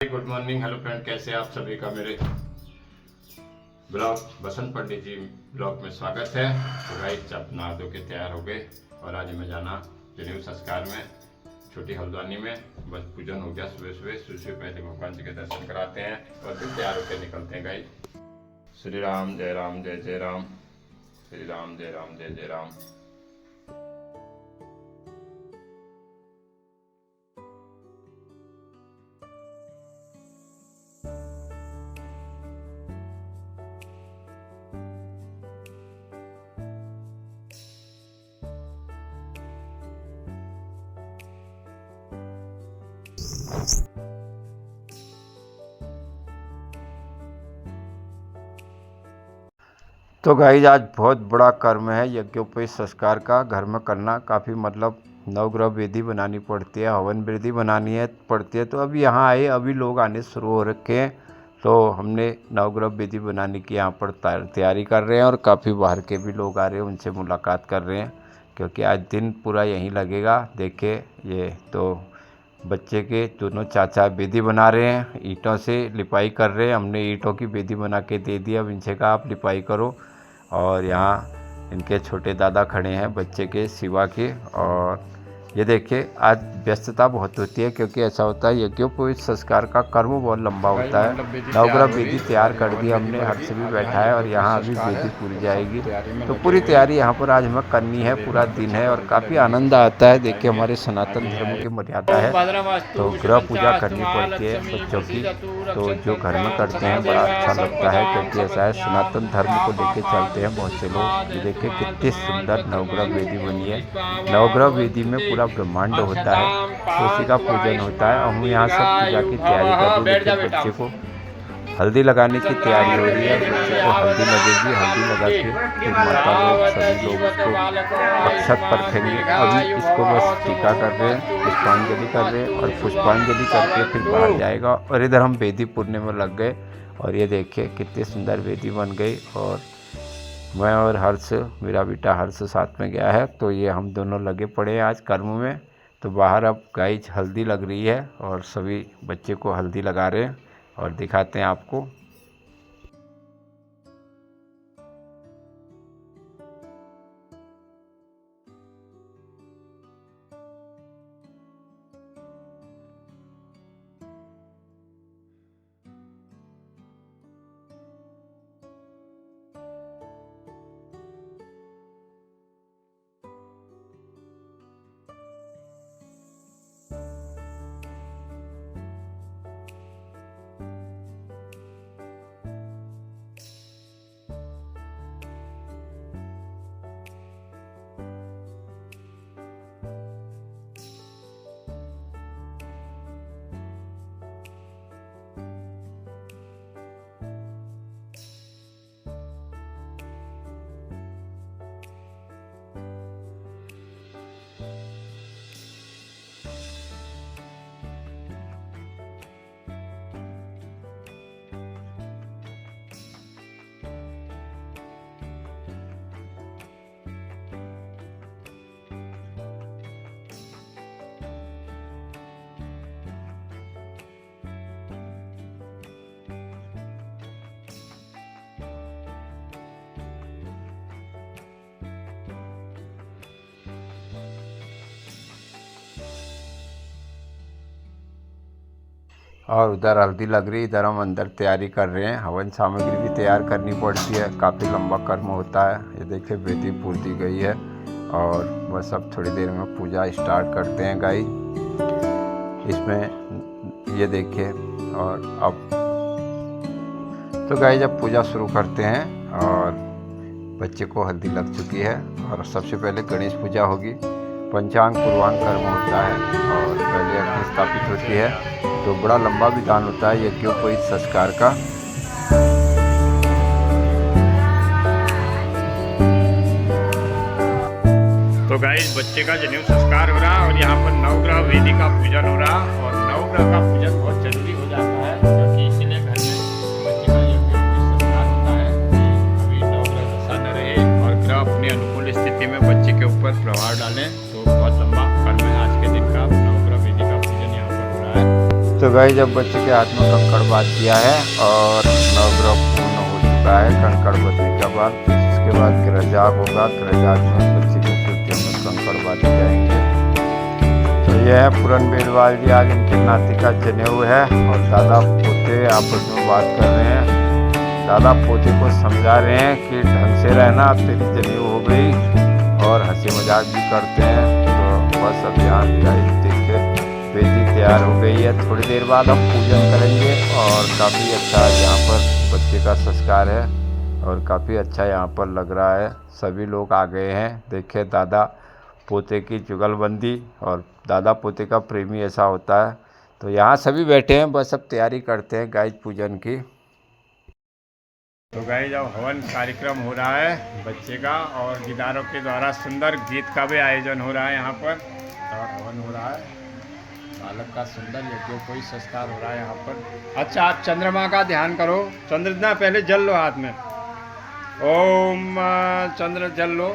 Good morning, hello friend, कैसे आप सभी का मेरे ब्लॉग बसंत पंडित जी ब्लॉग में स्वागत है। तो गाइस आप नहा धो के तैयार हो गए और आज हमें जाना जनेऊ संस्कार में छोटी हल्द्वानी में। बस पूजन हो गया सुबह सुबह पहले भगवान जी के दर्शन कराते हैं और फिर तैयार होकर निकलते हैं। गाइस श्री राम जय राम जय जय राम, श्री राम जय राम जय जय राम। तो गाइज आज बहुत बड़ा कर्म है यज्ञोपवीत संस्कार का घर में करना। काफ़ी मतलब नवग्रह वेदी बनानी पड़ती है, हवन वेदी बनानी है पड़ती है। तो अभी यहाँ आए, अभी लोग आने शुरू हो रखे हैं। तो हमने नवग्रह वेदी बनाने की यहाँ पर तैयारी कर रहे हैं और काफ़ी बाहर के भी लोग आ रहे हैं, उनसे मुलाकात कर रहे हैं क्योंकि आज दिन पूरा यहीं लगेगा। देखिए ये तो बच्चे के दोनों चाचा वेदी बना रहे हैं, ईंटों से लिपाई कर रहे हैं। हमने ईंटों की वेदी बना के दे दी, अब इनसे कहा आप लिपाई करो। और यहाँ इनके छोटे दादा खड़े हैं बच्चे के शिवा के। और ये देखिए आज व्यस्तता बहुत होती है क्योंकि ऐसा होता है यज्ञोपवीत संस्कार का कर्म बहुत लंबा होता है। नवग्रह वेदी तैयार कर दी हमने, हर्ष भी बैठा है और यहाँ अभी वेदी पूरी जाएगी। तो पूरी तैयारी यहाँ पर आज हमें करनी है, पूरा दिन है और काफ़ी आनंद आता है। देखिए हमारे सनातन धर्म की मर्यादा है तो ग्रह पूजा करनी पड़ती है बच्चों की। तो जो घर में करते हैं बड़ा अच्छा लगता है क्योंकि ऐसा है सनातन धर्म को लेके चलते हैं बहुत से लोग। ये देखिए कितनी सुंदर नवग्रह वेदी बनी है। नवग्रह वेदी में पूरा ब्रह्मांड होता है तो उसी का पूजन होता है। हम यहाँ सब पूजा की तैयारी कर रहे हैं। बच्चे को हल्दी लगाने की तैयारी हो रही है, बच्चे को हल्दी लगेगी। हल्दी लगा के फिर माता लोग सभी लोग उसको अक्षत परखेंगे। अभी इसको बस टीका कर रहे हैं, पुष्पांजलि कर रहे हैं और पुष्पांजलि करके फिर बाहर जाएगा। और इधर हम वेदी पूरने में लग गए और ये देखिए कितनी सुंदर वेदी बन गई। और मैं और हर्ष, मेरा बेटा हर्ष साथ में गया है। तो ये हम दोनों लगे पड़े हैं आज कर्म में। तो बाहर अब गाइज हल्दी लग रही है और सभी बच्चे को हल्दी लगा रहे हैं और दिखाते हैं आपको। और उधर हल्दी लग रही, इधर हम अंदर तैयारी कर रहे हैं। हवन सामग्री भी तैयार करनी पड़ती है, काफ़ी लंबा कर्म होता है। ये देखिए वेदी पूर दी गई है और बस अब थोड़ी देर में पूजा स्टार्ट करते हैं गाइस। इसमें ये देखिए और अब तो गाइस अब पूजा शुरू करते हैं। और बच्चे को हल्दी लग चुकी है और सबसे पहले गणेश पूजा होगी। पंचांग पूर्वांग कर्म होता है और पहले अग्नि स्थापित होती है। तो बड़ा लंबा विधान होता है यज्ञोपवीत संस्कार का। तो गाइस बच्चे का जनेऊ संस्कार हो रहा और यहाँ पर नवग्रह वेदी का पूजन हो रहा। और नवग्रह का पूजन बहुत जरूरी हो जाता है क्योंकि इसीलिए घर में बच्चे का यज्ञोपवीत संस्कार होता है कि अभी नवग्रह दशा न रहे और ग्रह अपने अनुकूल स्थिति में बच्चे के ऊपर प्रभाव डालें। तो बहुत लंबा कर्म है आज के दिन का। नवग्रह वेदी का पूजन यहाँ पर हो रहा है। तो तो गाइस जब बच्चे के हाथ में कंकड़ बांध दिया है और नवग्रह पूर्ण हो चुका है कंकड़ बंधने के बाद, इसके बाद गिरजाग होगा। गिरजाग में बच्चे के चोटियों में कंकड़ बांधे जाएंगे। तो यह है पूरन बेलवाल जी, आज इनके नाती का जनेऊ है और दादा पोते आपस में बात कर रहे हैं। दादा पोते को समझा रहे हैं कि ढंग से रहना, अब तेरी जनेऊ हो गई, और हंसी मजाक भी करते हैं। तो बस अब यहाँ देखिए वेदी तैयार हो गई है। थोड़ी देर बाद हम पूजन करेंगे और काफ़ी अच्छा यहाँ पर बच्चे का संस्कार है और काफ़ी अच्छा यहाँ पर लग रहा है। सभी लोग आ गए हैं। देखिए दादा पोते की जुगलबंदी, और दादा पोते का प्रेमी ऐसा होता है। तो यहाँ सभी बैठे हैं, बस अब तैयारी करते हैं गाइस पूजन की। तो गाइस अब हवन कार्यक्रम हो रहा है बच्चे का, और गिटारों के द्वारा सुंदर गीत का भी आयोजन हो रहा है यहाँ पर, और हवन हो रहा है। बालक का सुंदर यज्ञोपवीत संस्कार हो रहा है यहाँ पर। अच्छा, आप चंद्रमा का ध्यान करो। चंद्रमा पहले जल लो हाथ में, ओम चंद्र जल लो।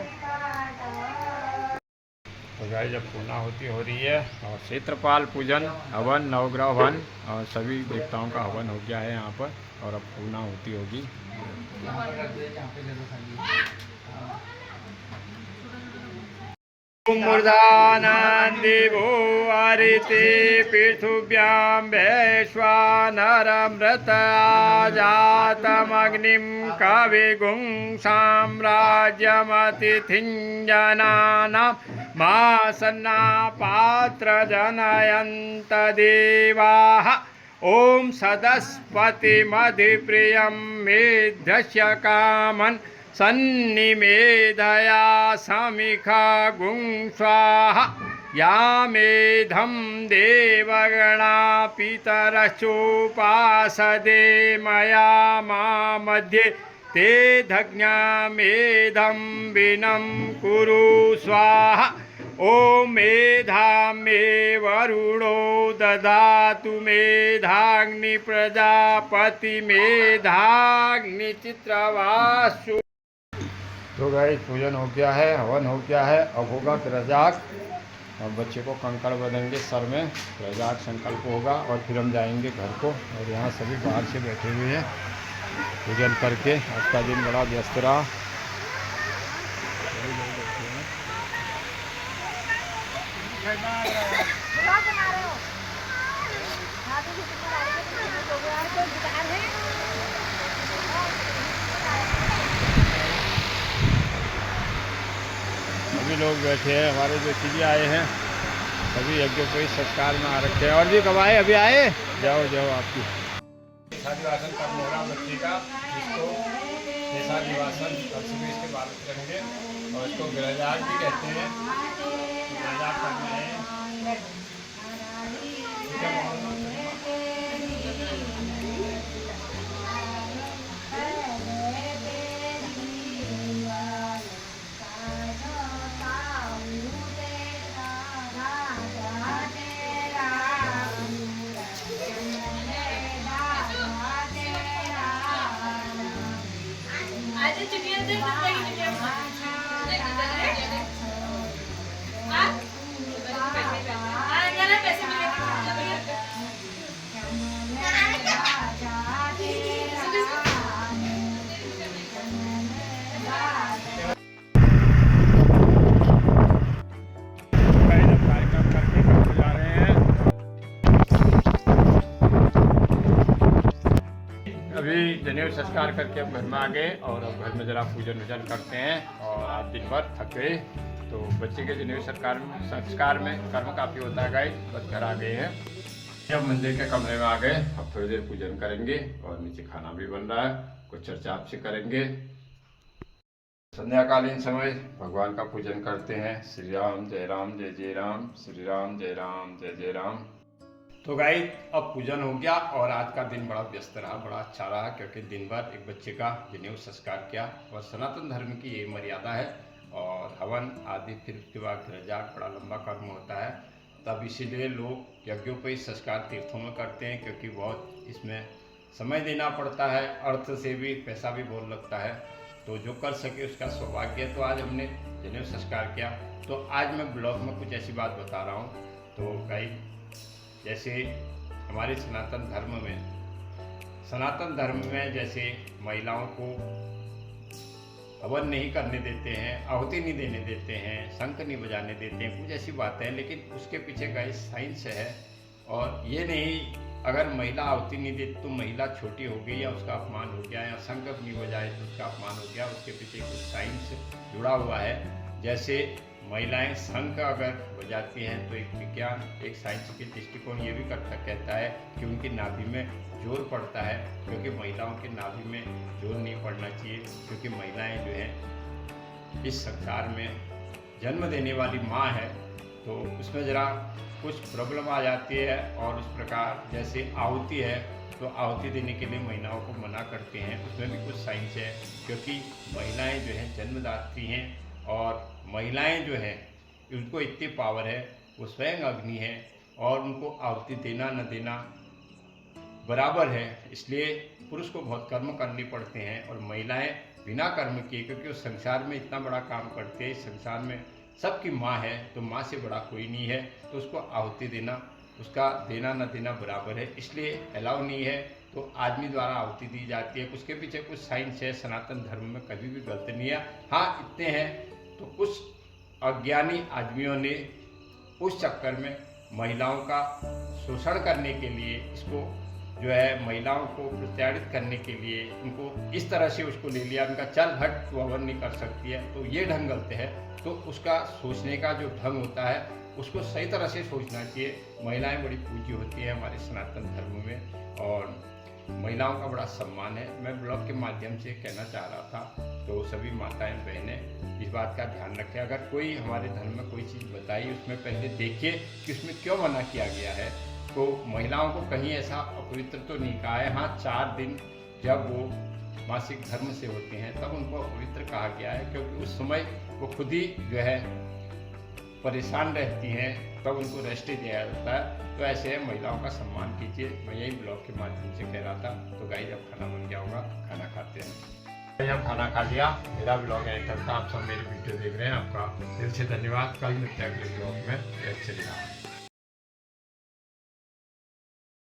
तो गाइस जब पूर्णाहुति हो रही है और क्षेत्रपाल पूजन, हवन, नवग्रह हवन और सभी देवताओं का हवन हो गया है यहाँ पर, और अब पूर्णाहुति होगी। मूर्धानान् देवो आरिते पृथिव्यां वैश्वानरमृत जातमग्निं कविगुं साम्राज्यमतिथिं जनानां मासन्ना पात्रजनयन्त देवाः। ॐ सदस्पतिमधिप्रियं मेध्यस्य कामन् सन्निमेधया समिखा गुं स्वाहा। या मेधं देवगणा पितरश्चोपासदे मया मा मध्ये ते धज्ञा मेधं विनं कुरु स्वाहा। ॐ मेधां मे वरुणो ददातु मेधाग्नि प्रजापति मेधाग्निचित्रवासु। तो गाइस पूजन हो गया है, हवन हो गया है। अब होगा गिरजाग और बच्चे को कंकड़ बंधेंगे सर में, गिरजाग संकल्प होगा और फिर हम जाएंगे घर को। और यहाँ सभी बाहर से बैठे हुए हैं पूजन करके। आज का दिन बड़ा व्यस्त रहा। सभी लोग बैठे हैं, हमारे जो चीज़ें आए हैं सभी यज्ञोपवीत संस्कार में आ रखे हैं। और भी कब आए? अभी आए? जाओ जाओ आपकी शादीवासन कर्म हो रहा बच्चे का, जिसको शादीवासन कल सुबह इसके बालक करेंगे और इसको गिरजाग भी कहते हैं। गिरजाग करना है। अभी जनेऊ संस्कार करके अब घर में आ गए और अब घर में ज़रा पूजन वूजन करते हैं। और आज दिन भर थक गए, तो बच्चे के जनेऊ संस्कार में कर्म काफ़ी होता है गाइस। बस घर आ गए हैं, अब मंदिर के कमरे में आ गए। अब थोड़ी देर पूजन करेंगे और नीचे खाना भी बन रहा है, कुछ चर्चा आपसे करेंगे। संध्याकालीन समय भगवान का पूजन करते हैं। श्री राम जय राम जय जय राम, श्री राम जय राम जय जय राम। तो गाइस अब पूजन हो गया और आज का दिन बड़ा व्यस्त रहा, बड़ा अच्छा रहा, क्योंकि दिन भर एक बच्चे का जनेऊ संस्कार किया। और सनातन धर्म की ये मर्यादा है। और हवन आदि, फिर उसके बाद गिरजाग बड़ा लंबा कर्म होता है। तब इसीलिए लोग यज्ञोपवीत संस्कार तीर्थों में करते हैं, क्योंकि बहुत इसमें समय देना पड़ता है, अर्थ से भी, पैसा भी बहुत लगता है। तो जो कर सके उसका सौभाग्य है। तो आज हमने जनेऊ संस्कार किया। तो आज मैं ब्लॉग में कुछ ऐसी बात बता रहा हूँ। तो गाइस जैसे हमारे सनातन धर्म में जैसे महिलाओं को हवन नहीं करने देते हैं, आहुति नहीं देने देते हैं, शंख नहीं बजाने देते हैं, कुछ ऐसी बातें हैं, लेकिन उसके पीछे का साइंस है। और ये नहीं अगर महिला आहुति नहीं देती तो महिला छोटी हो गई या उसका अपमान हो गया, या शंख नहीं बजाए तो उसका अपमान हो गया। उसके पीछे कुछ साइंस जुड़ा हुआ है। जैसे महिलाएं शंख अगर बजाती हैं तो एक विज्ञान, एक साइंस के दृष्टिकोण ये भी कहता है कि उनकी नाभि में जोर पड़ता है, क्योंकि महिलाओं के नाभि में जोर नहीं पड़ना चाहिए, क्योंकि महिलाएं जो हैं इस संसार में जन्म देने वाली माँ है, तो उसमें ज़रा कुछ प्रॉब्लम आ जाती है। और उस प्रकार जैसे आहुति है तो आहुति देने के लिए महिलाओं को मना करते हैं, उसमें भी कुछ साइंस है, क्योंकि महिलाएं जो हैं जन्मदात्री हैं, और महिलाएं जो हैं उनको इतनी पावर है, वो स्वयं अग्नि है, और उनको आहुति देना न देना बराबर है। इसलिए पुरुष को बहुत कर्म करने पड़ते हैं, और महिलाएं बिना कर्म किए, क्योंकि उस संसार में इतना बड़ा काम करते हैं, संसार में सबकी माँ है, तो माँ से बड़ा कोई नहीं है, तो उसको आहुति देना, उसका देना न देना बराबर है, इसलिए अलाउ नहीं है। तो आदमी द्वारा आहुति दी जाती है, उसके पीछे कुछ साइंस है। सनातन धर्म में कभी भी गलत नहीं है। हाँ इतने हैं, तो कुछ अज्ञानी आदमियों ने उस चक्कर में महिलाओं का शोषण करने के लिए, इसको जो है महिलाओं को प्रताड़ित करने के लिए उनको इस तरह से उसको ले लिया, उनका चल हट तो हवन नहीं कर सकती है, तो ये ढंग गलत है। तो उसका सोचने का जो ढंग होता है उसको सही तरह से सोचना चाहिए। महिलाएं बड़ी पूज्य होती है हमारे सनातन धर्म में, और महिलाओं का बड़ा सम्मान है। मैं ब्लॉग के माध्यम से कहना चाह रहा था, तो सभी माताएं बहनें इस बात का ध्यान रखें। अगर कोई हमारे धर्म में कोई चीज़ बताई, उसमें पहले देखिए कि उसमें क्यों मना किया गया है। तो महिलाओं को कहीं ऐसा अपवित्र तो नहीं कहा है। हाँ 4 दिन जब वो मासिक धर्म से होते हैं तब उनको अपवित्र कहा गया है, क्योंकि उस समय वो खुद ही जो है परेशान रहती हैं, तब उनको रेस्ट दिया जाता है। तो ऐसे महिलाओं का सम्मान कीजिए। मैं यही ब्लॉग के माध्यम से कह रहा था। तो गाइस जब खाना बन गया होगा, खाना खाते हैं। जब खाना खा लिया, मेरा ब्लॉग यहीं तक था। आप सब मेरी वीडियो देख रहे हैं, आपका दिल से धन्यवाद। कल मिलते हैं अगले ब्लॉग में। जय श्री राम।